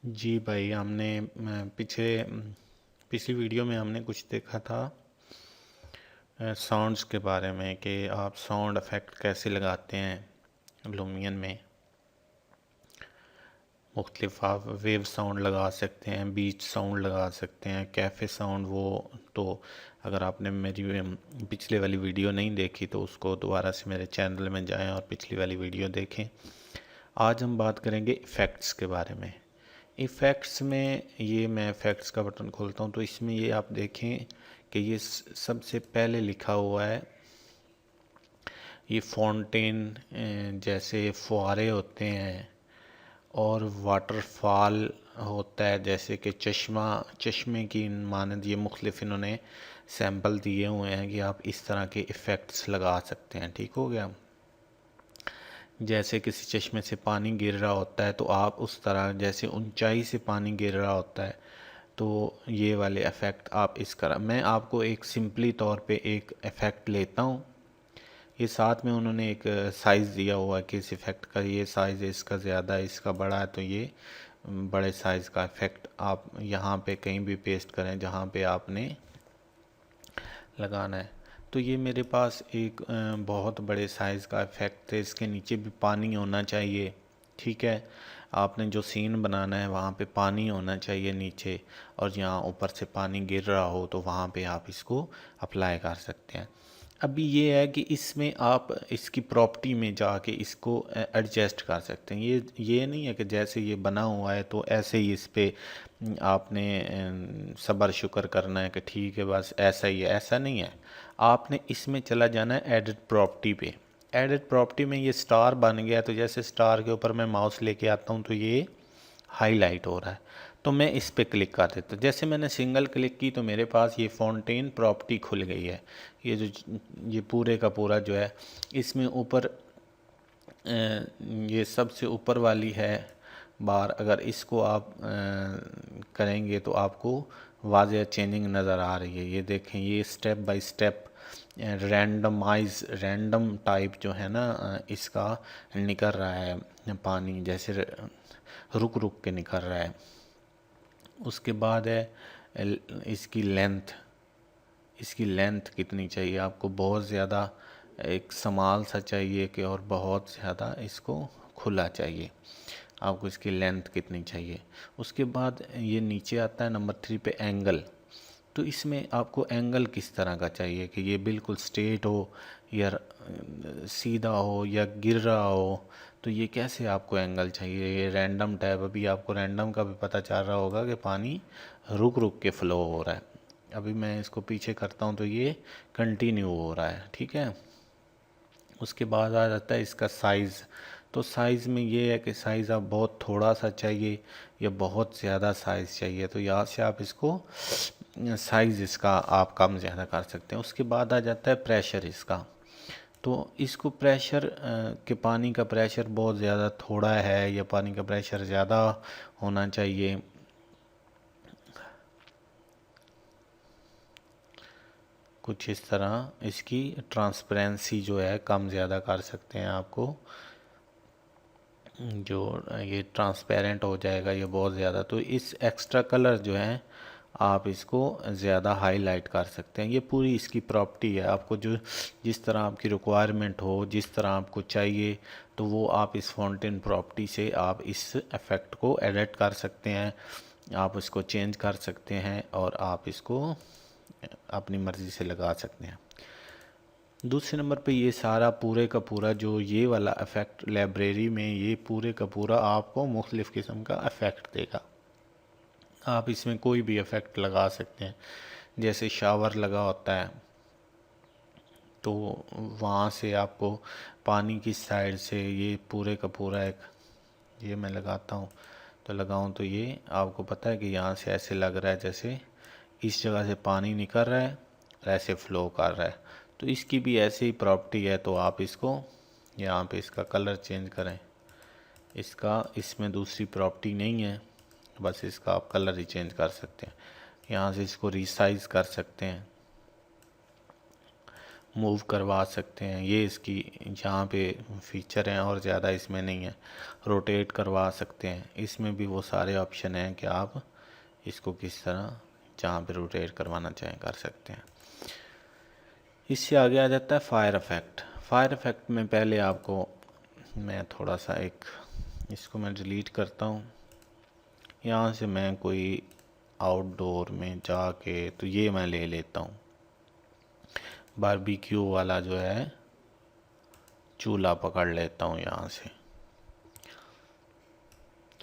जी भाई, हमने पिछली वीडियो में हमने कुछ देखा था साउंड्स के बारे में कि आप साउंड इफ़ेक्ट कैसे लगाते हैं लूमियन में। मुख्तलिफ आप वेव साउंड लगा सकते हैं, बीच साउंड लगा सकते हैं, कैफ़े साउंड। वो तो अगर आपने मेरी पिछले वाली वीडियो नहीं देखी तो उसको दोबारा से मेरे चैनल में जाएं और पिछली वाली वीडियो देखें। आज हम बात करेंगे इफ़ेक्ट्स के बारे में। इफ़ेक्ट्स में ये मैं इफ़ेक्ट्स का बटन खोलता हूँ तो इसमें ये आप देखें कि ये सबसे पहले लिखा हुआ है। ये फाउंटेन जैसे फुहारे होते हैं और वाटरफॉल होता है, जैसे कि चश्मे की मानद ये मुख्तलिफ इन्होंने सैंपल दिए हुए हैं कि आप इस तरह के इफ़ेक्ट्स लगा सकते हैं। ठीक हो गया। जैसे किसी चश्मे से पानी गिर रहा होता है तो आप उस तरह, जैसे ऊंचाई से पानी गिर रहा होता है तो ये वाले इफ़ेक्ट आप इस तरह। मैं आपको एक सिंपली तौर पे एक इफ़ेक्ट लेता हूँ। ये साथ में उन्होंने एक साइज़ दिया हुआ है कि इस इफ़ेक्ट का ये साइज़ है, इसका ज़्यादा है, इसका बड़ा है, तो ये बड़े साइज़ का इफ़ेक्ट आप यहाँ पे कहीं भी पेस्ट करें जहाँ पे आपने लगाना है। तो ये मेरे पास एक बहुत बड़े साइज़ का इफ़ेक्ट है, इसके नीचे भी पानी होना चाहिए। ठीक है, आपने जो सीन बनाना है वहाँ पे पानी होना चाहिए नीचे, और जहाँ ऊपर से पानी गिर रहा हो तो वहाँ पे आप इसको अप्लाई कर सकते हैं। अभी ये है कि इसमें आप इसकी प्रॉपर्टी में जाके इसको एडजस्ट कर सकते हैं। ये नहीं है कि जैसे ये बना हुआ है तो ऐसे ही इस पे आपने सब्र शुक्र करना है कि ठीक है बस ऐसा ही है। ऐसा नहीं है, आपने इसमें चला जाना है एडिट प्रॉपर्टी पे। एडिट प्रॉपर्टी में ये स्टार बन गया, तो जैसे स्टार के ऊपर मैं माउस लेके आता हूँ तो ये हाईलाइट हो रहा है। तो मैं इस पे क्लिक कर देता हूँ। जैसे मैंने सिंगल क्लिक की तो मेरे पास ये फाउंटेन प्रॉपर्टी खुल गई है। ये पूरे का पूरा जो है इसमें ऊपर ये सबसे ऊपर वाली है बार, अगर इसको आप करेंगे तो आपको वाज़ेह चेंजिंग नज़र आ रही है। ये देखें, ये step by step random type जो है ना इसका निकल रहा है पानी, जैसे रुक रुक के निकल रहा है। उसके बाद है इसकी लेंथ कितनी चाहिए आपको। बहुत ज़्यादा एक समाल सा चाहिए कि और बहुत ज़्यादा इसको खुला चाहिए। आपको इसकी लेंथ कितनी चाहिए। उसके बाद ये नीचे आता है नंबर 3 पे एंगल। तो इसमें आपको एंगल किस तरह का चाहिए कि ये बिल्कुल स्ट्रेट हो या सीधा हो या गिर रहा हो। तो ये कैसे आपको एंगल चाहिए। ये रैंडम टैब, अभी आपको रैंडम का भी पता चल रहा होगा कि पानी रुक रुक के फ्लो हो रहा है। अभी मैं इसको पीछे करता हूँ तो ये कंटिन्यू हो रहा है। ठीक है। उसके बाद आ जाता है इसका साइज़। तो साइज़ में ये है कि साइज़ आप बहुत थोड़ा सा चाहिए या बहुत ज़्यादा साइज़ चाहिए, तो यहाँ से आप इसको साइज़ इसका आप कम ज़्यादा कर सकते हैं। उसके बाद आ जाता है प्रेशर इसका। तो इसको प्रेशर कि पानी का प्रेशर बहुत ज़्यादा थोड़ा है या पानी का प्रेशर ज़्यादा होना चाहिए। कुछ इस तरह इसकी ट्रांसपेरेंसी जो है कम ज़्यादा कर सकते हैं। आपको जो ये ट्रांसपेरेंट हो जाएगा ये बहुत ज़्यादा, तो इस एक्स्ट्रा कलर जो है आप इसको ज़्यादा हाईलाइट कर सकते हैं। ये पूरी इसकी प्रॉपर्टी है। आपको जो जिस तरह आपकी रिक्वायरमेंट हो, जिस तरह आपको चाहिए, तो वो आप इस फाउंटेन प्रॉपर्टी से आप इस इफ़ेक्ट को एडिट कर सकते हैं। आप इसको चेंज कर सकते हैं और आप इसको अपनी मर्ज़ी से लगा सकते हैं। दूसरे नंबर पे ये सारा पूरे का पूरा जो ये वाला इफ़ेक्ट लाइब्रेरी में, ये पूरे का पूरा आपको मुख्तलिफ़ किस्म का इफ़ेक्ट देगा। आप इसमें कोई भी इफ़ेक्ट लगा सकते हैं। जैसे शावर लगा होता है तो वहाँ से आपको पानी की साइड से ये पूरे का पूरा एक, ये मैं लगाता हूँ तो लगाऊँ तो ये आपको पता है कि यहाँ से ऐसे लग रहा है जैसे इस जगह से पानी निकल रहा है और ऐसे फ्लो कर रहा है। तो इसकी भी ऐसे ही प्रॉपर्टी है। तो आप इसको यहाँ पे इसका कलर चेंज करें। इसका इसमें दूसरी प्रॉपर्टी नहीं है, बस इसका आप कलर ही चेंज कर सकते हैं। यहाँ से इसको रिसाइज कर सकते हैं। मूव करवा सकते हैं। ये इसकी यहाँ पे फीचर हैं और ज़्यादा इसमें नहीं है। रोटेट करवा सकते हैं, इसमें भी वो सारे ऑप्शन हैं कि आप इसको किस तरह जहाँ पे रोटेट करवाना चाहें कर सकते हैं। इससे आगे आ जाता है फायर इफ़ेक्ट। फायर इफ़ेक्ट में पहले आपको मैं थोड़ा सा इसको मैं डिलीट करता हूँ। यहाँ से मैं कोई आउटडोर में जाके तो ये मैं ले लेता हूँ, बारबेक्यू वाला जो है चूल्हा पकड़ लेता हूँ यहाँ से।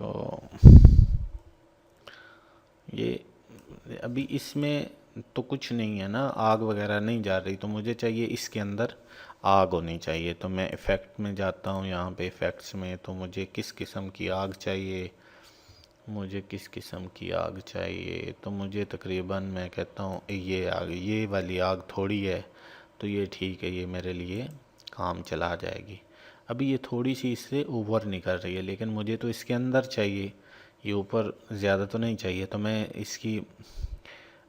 तो ये अभी इसमें तो कुछ नहीं है ना, आग वगैरह नहीं जा रही, तो मुझे चाहिए इसके अंदर आग होनी चाहिए। तो मैं इफ़ेक्ट में जाता हूँ, यहाँ पे इफ़ेक्ट्स में, तो मुझे किस किस्म की आग चाहिए, मुझे किस किस्म की आग चाहिए, तो मुझे तकरीबन मैं कहता हूँ ये आग, ये वाली आग थोड़ी है, तो ये ठीक है, ये मेरे लिए काम चला जाएगी। अभी ये थोड़ी सी इससे ऊपर निकल रही है, लेकिन मुझे तो इसके अंदर चाहिए, ये ऊपर ज़्यादा तो नहीं चाहिए। तो मैं इसकी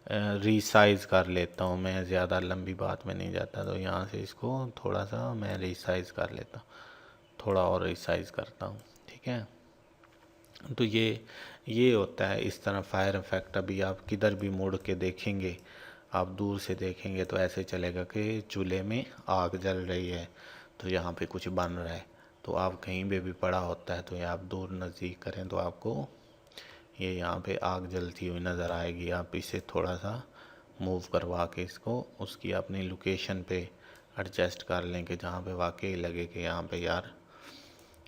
रीसाइज़ कर लेता हूँ, मैं ज़्यादा लंबी बात में नहीं जाता। तो यहाँ से इसको थोड़ा सा मैं रीसाइज़ कर लेता हूँ, थोड़ा और रीसाइज़ करता हूँ, ठीक है। तो ये होता है इस तरह फायर इफ़ेक्ट। अभी आप किधर भी मुड़ के देखेंगे, आप दूर से देखेंगे तो ऐसे चलेगा कि चूल्हे में आग जल रही है, तो यहाँ पे कुछ बन रहा है। तो आप कहीं पे भी पड़ा होता है तो ये आप दूर नज़दीक करें तो आपको ये यहाँ पे आग जलती हुई नज़र आएगी। आप इसे थोड़ा सा मूव करवा के इसको उसकी अपनी लोकेशन पे एडजस्ट कर लें कि जहाँ पे वाकई लगे कि यहाँ पे यार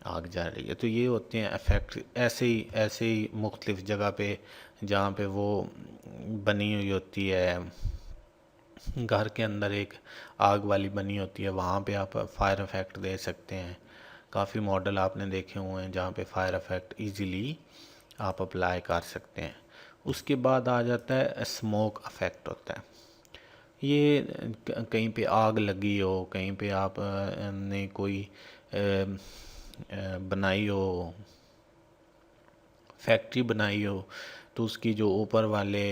आग जा रही है। तो ये होते हैं इफ़ेक्ट। ऐसे ही मुख्तलिफ़ जगह पे जहाँ पे वो बनी हुई होती है, घर के अंदर एक आग वाली बनी होती है, वहाँ पे आप फायर इफ़ेक्ट दे सकते हैं। काफ़ी मॉडल आपने देखे हुए हैं जहाँ पे फायर इफ़ेक्ट इजीली आप अप्लाई कर सकते हैं। उसके बाद आ जाता है स्मोक इफ़ेक्ट होता है। ये कहीं पे आग लगी हो, कहीं पे आप ने कोई बनाई हो, फैक्ट्री बनाई हो, तो उसकी जो ऊपर वाले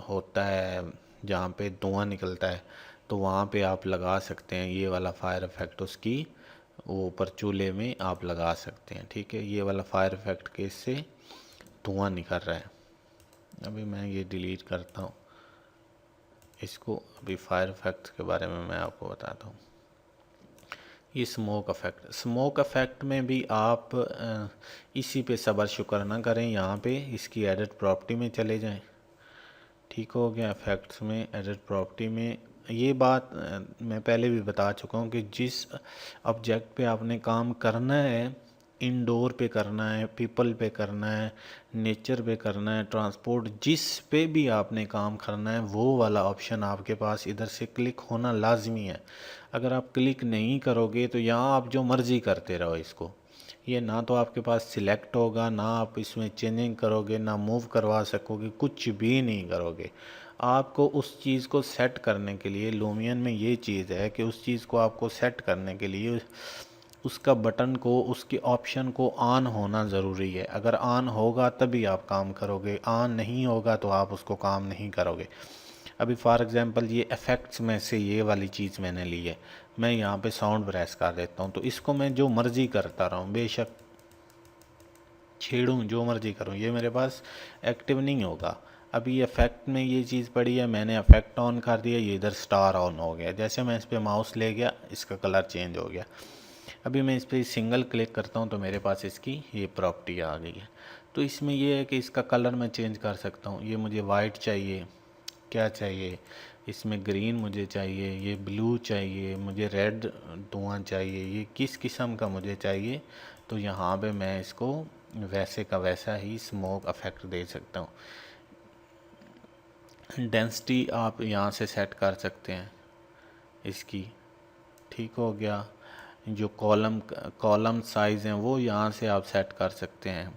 होता है जहाँ पे धुआं निकलता है, तो वहाँ पे आप लगा सकते हैं ये वाला फायर इफ़ेक्ट। उसकी वो ऊपर चूल्हे में आप लगा सकते हैं, ठीक है। ये वाला फायर इफ़ेक्ट के इससे धुआं निकल रहा है। अभी मैं ये डिलीट करता हूँ इसको। अभी फायर इफ़ेक्ट के बारे में मैं आपको बताता हूँ। ये स्मोक इफ़ेक्ट में भी आप इसी पे सब्र शुक्र ना करें, यहाँ पे इसकी एडिट प्रॉपर्टी में चले जाएं। ठीक हो गया। इफ़ेक्ट्स में एडिट प्रॉपर्टी में ये बात मैं पहले भी बता चुका हूँ कि जिस ऑब्जेक्ट पे आपने काम करना है, इंडोर पे करना है, पीपल पे करना है, नेचर पे करना है, ट्रांसपोर्ट, जिस पे भी आपने काम करना है, वो वाला ऑप्शन आपके पास इधर से क्लिक होना लाजमी है। अगर आप क्लिक नहीं करोगे तो यहाँ आप जो मर्ज़ी करते रहो इसको, ये ना तो आपके पास सिलेक्ट होगा, ना आप इसमें चेंजिंग करोगे, ना मूव करवा सकोगे, कुछ भी नहीं करोगे। आपको उस चीज़ को सेट करने के लिए लूमियन में ये चीज़ है कि उस चीज़ को आपको सेट करने के लिए उसका बटन को, उसके ऑप्शन को ऑन होना ज़रूरी है। अगर ऑन होगा तभी आप काम करोगे, ऑन नहीं होगा तो आप उसको काम नहीं करोगे। अभी फॉर एग्ज़ाम्पल ये इफ़ेक्ट्स में से ये वाली चीज़ मैंने ली है, मैं यहाँ पे साउंड प्रेस कर देता हूँ, तो इसको मैं जो मर्ज़ी करता रहूँ, बेशक छेड़ूँ, जो मर्ज़ी करूँ, ये मेरे पास एक्टिव नहीं होगा। अभी इफ़ेक्ट में ये चीज़ पड़ी है, मैंने इफ़ेक्ट ऑन कर दिया, ये इधर स्टार ऑन हो गया। जैसे मैं इस पर माउस ले गया, इसका कलर चेंज हो गया। अभी मैं इस पर सिंगल क्लिक करता हूँ तो मेरे पास इसकी ये प्रॉपर्टी आ गई है। तो इसमें ये है कि इसका कलर मैं चेंज कर सकता हूँ। ये मुझे वाइट चाहिए, क्या चाहिए, इसमें ग्रीन मुझे चाहिए, ये ब्लू चाहिए, मुझे रेड धुआं चाहिए, ये किस किस्म का मुझे चाहिए, तो यहाँ पे मैं इसको वैसे का वैसा ही स्मोक इफ़ेक्ट दे सकता हूँ। डेंसिटी आप यहाँ से सेट कर सकते हैं इसकी। ठीक हो गया। जो कॉलम साइज़ हैं वो यहाँ से आप सेट कर सकते हैं।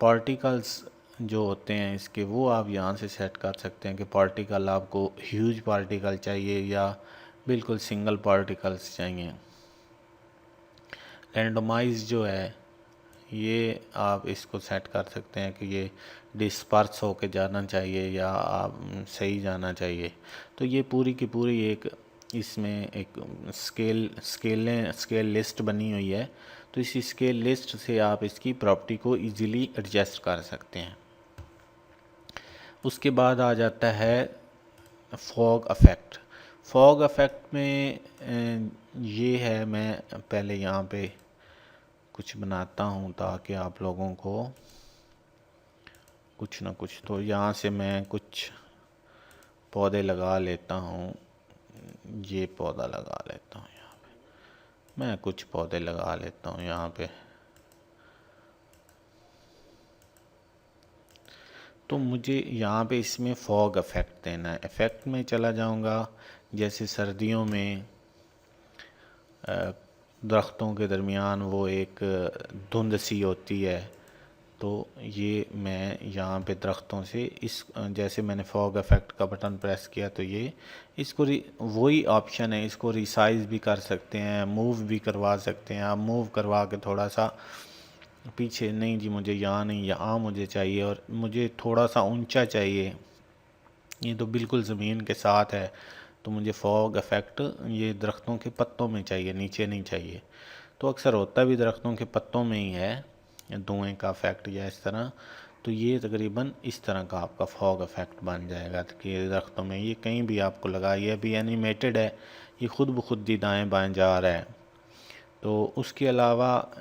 पार्टिकल्स जो होते हैं इसके, वो आप यहाँ से सेट कर सकते हैं कि पार्टिकल आपको ह्यूज पार्टिकल चाहिए या बिल्कुल सिंगल पार्टिकल्स चाहिए। रैंडमाइज जो है ये आप इसको सेट कर सकते हैं कि ये डिस्पर्स होके जाना चाहिए या आप सही जाना चाहिए। तो ये पूरी की पूरी एक इसमें एक स्केल लिस्ट बनी हुई है, तो इस स्केल लिस्ट से आप इसकी प्रॉपर्टी को इजीली एडजस्ट कर सकते हैं। उसके बाद आ जाता है फॉग अफेक्ट। फॉग अफेक्ट में ये है, मैं पहले यहाँ पे कुछ बनाता हूँ ताकि आप लोगों को कुछ ना कुछ, तो यहाँ से मैं कुछ पौधे लगा लेता हूँ। ये पौधा लगा लेता हूँ यहाँ पे, मैं कुछ पौधे लगा लेता हूँ यहाँ पे। तो मुझे यहाँ पे इसमें फॉग इफ़ेक्ट देना है। इफ़ेक्ट में चला जाऊँगा, जैसे सर्दियों में दरख्तों के दरमियान वो एक धुंध सी होती है, तो ये मैं यहाँ पे दरख्तों से इस, जैसे मैंने फॉग इफ़ेक्ट का बटन प्रेस किया तो ये इसको वही ऑप्शन है, इसको रिसाइज भी कर सकते हैं, मूव भी करवा सकते हैं। आप मूव करवा के थोड़ा सा पीछे, नहीं जी मुझे यहाँ नहीं, यहाँ मुझे चाहिए, और मुझे थोड़ा सा ऊंचा चाहिए, ये तो बिल्कुल ज़मीन के साथ है, तो मुझे फॉग इफ़ेक्ट ये दरख्तों के पत्तों में चाहिए, नीचे नहीं चाहिए। तो अक्सर होता भी दरख्तों के पत्तों में ही है धुएँ का इफ़ेक्ट या इस तरह। तो ये तकरीबन इस तरह का आपका फॉग इफ़ेक्ट बन जाएगा कि दरख्तों में ये कहीं भी आपको लगा, ये अभी एनिमेटेड है, ये खुद ब खुद ही दाएँ बाएँ जा रहा है। तो उसके अलावा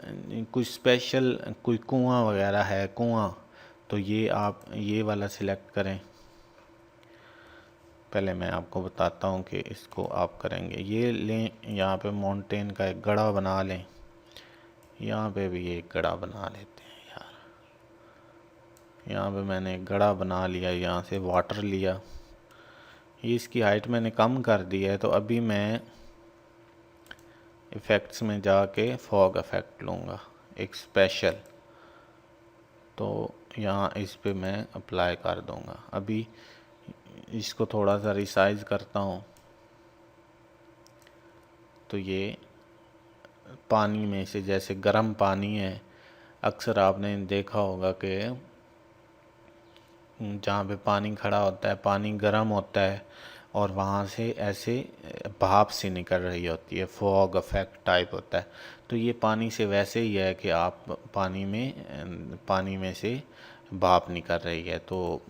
कुछ स्पेशल कोई कुआं वगैरह है, कुआं, तो ये आप ये वाला सिलेक्ट करें। पहले मैं आपको बताता हूँ कि इसको आप करेंगे, ये लें, यहाँ पे माउंटेन का एक गड़ा बना लें, यहाँ पे भी एक गड़ा बना लेते हैं यार। यहाँ पे मैंने एक गड़ा बना लिया, यहाँ से वाटर लिया, ये इसकी हाइट मैंने कम कर दी है। तो अभी मैं इफ़ेक्ट्स में जाके फॉग इफ़ेक्ट लूँगा एक स्पेशल, तो यहाँ इस पे मैं अप्लाई कर दूँगा। अभी इसको थोड़ा सा रिसाइज करता हूँ, तो ये पानी में से, जैसे गर्म पानी है, अक्सर आपने देखा होगा कि जहाँ पे पानी खड़ा होता है पानी गर्म होता है और वहाँ से ऐसे भाप सी निकल रही होती है, फॉग इफेक्ट टाइप होता है। तो ये पानी से वैसे ही है कि आप पानी में से भाप निकल रही है, तो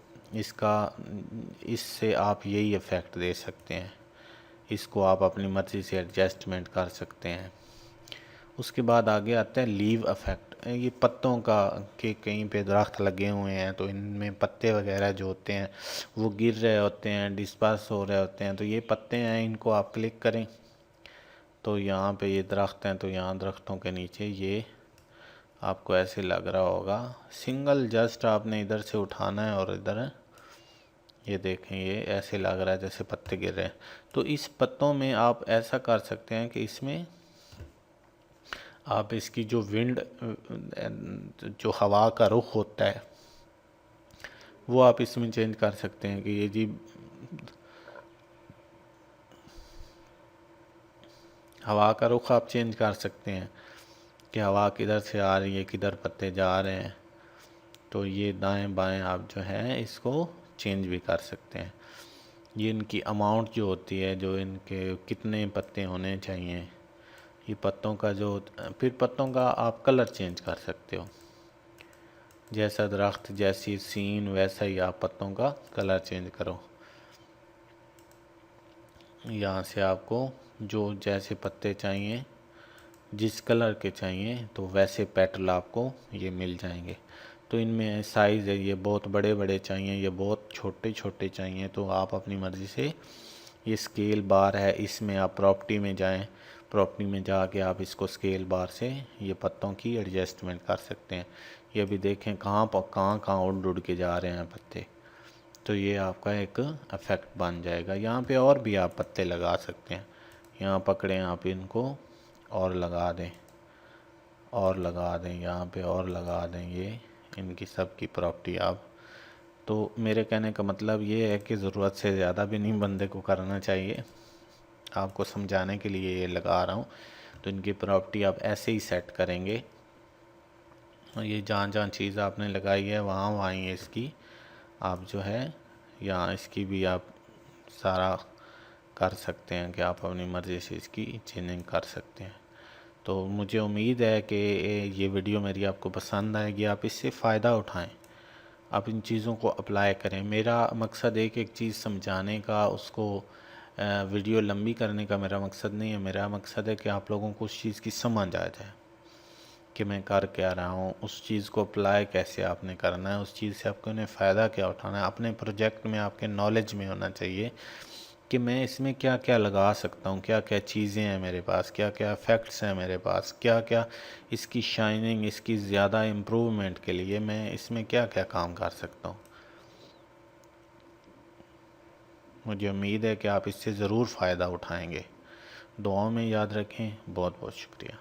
इससे आप यही इफ़ेक्ट दे सकते हैं। इसको आप अपनी मर्ज़ी से एडजस्टमेंट कर सकते हैं। उसके बाद आगे आता है लीव इफ़ेक्ट। ये पत्तों का, कि कहीं पे दरख्त लगे हुए हैं तो इनमें पत्ते वगैरह जो होते हैं वो गिर रहे होते हैं, डिस्पर्स हो रहे होते हैं, तो ये पत्ते हैं, इनको आप क्लिक करें तो यहाँ पे ये दरख्त हैं, तो यहाँ दरख्तों के नीचे ये आपको ऐसे लग रहा होगा सिंगल, जस्ट आपने इधर से उठाना है और इधर ये देखें, ये ऐसे लग रहा है जैसे पत्ते गिर रहे हैं। तो इस पत्तों में आप ऐसा कर सकते हैं कि इसमें आप इसकी जो विंड, जो हवा का रुख होता है वो आप इसमें चेंज कर सकते हैं कि ये जी हवा का रुख आप चेंज कर सकते हैं कि हवा किधर से आ रही है, किधर पत्ते जा रहे हैं। तो ये दाएं बाएं आप जो है इसको चेंज भी कर सकते हैं। ये इनकी अमाउंट जो होती है, जो इनके कितने पत्ते होने चाहिए, ये पत्तों का जो, फिर पत्तों का आप कलर चेंज कर सकते हो, जैसा दरख्त जैसी सीन वैसा ही आप पत्तों का कलर चेंज करो। यहाँ से आपको जो जैसे पत्ते चाहिए, जिस कलर के चाहिए, तो वैसे पेटल आपको ये मिल जाएंगे। तो इनमें साइज़ है, ये बहुत बड़े बड़े चाहिए, ये बहुत छोटे छोटे चाहिए, तो आप अपनी मर्ज़ी से, ये स्केल बार है, इसमें आप प्रॉपर्टी में जाएं, प्रॉपर्टी में जाके आप इसको स्केल बार से ये पत्तों की एडजस्टमेंट कर सकते हैं। ये भी देखें कहाँ कहाँ उड़ उड़ के जा रहे हैं पत्ते, तो ये आपका एक इफ़ेक्ट बन जाएगा। यहाँ पे और भी आप पत्ते लगा सकते हैं, यहाँ पकड़ें आप इनको और लगा दें, और लगा दें, यहाँ पे और लगा दें, ये इनकी सब की प्रॉपर्टी आप, तो मेरे कहने का मतलब ये है कि ज़रूरत से ज़्यादा भी नहीं बंदे को करना चाहिए, आपको समझाने के लिए ये लगा रहा हूँ। तो इनकी प्रॉपर्टी आप ऐसे ही सेट करेंगे, ये जहाँ जहाँ चीज़ आपने लगाई है वहाँ वहाँ ही इसकी आप जो है, यहाँ इसकी भी आप सारा कर सकते हैं कि आप अपनी मर्ज़ी से इसकी चेंजिंग कर सकते हैं। तो मुझे उम्मीद है कि ये वीडियो मेरी आपको पसंद आएगी, आप इससे फ़ायदा उठाएं, आप इन चीज़ों को अप्लाई करें। मेरा मकसद एक एक चीज़ समझाने का, उसको वीडियो लंबी करने का मेरा मकसद नहीं है। मेरा मकसद है कि आप लोगों को उस चीज़ की समझ आ जाए कि मैं कर क्या रहा हूँ, उस चीज़ को अप्लाई कैसे आपने करना है, उस चीज़ से आपको ने फ़ायदा क्या उठाना है। अपने प्रोजेक्ट में आपके नॉलेज में होना चाहिए कि मैं इसमें क्या क्या लगा सकता हूँ, क्या क्या चीज़ें हैं मेरे पास, क्या क्या इफ़ेक्ट्स हैं मेरे पास, क्या क्या इसकी शाइनिंग, इसकी ज़्यादा इम्प्रूवमेंट के लिए मैं इसमें क्या क्या काम कर सकता हूँ। मुझे उम्मीद है कि आप इससे ज़रूर फ़ायदा उठाएंगे। दुआओं में याद रखें। बहुत बहुत शुक्रिया।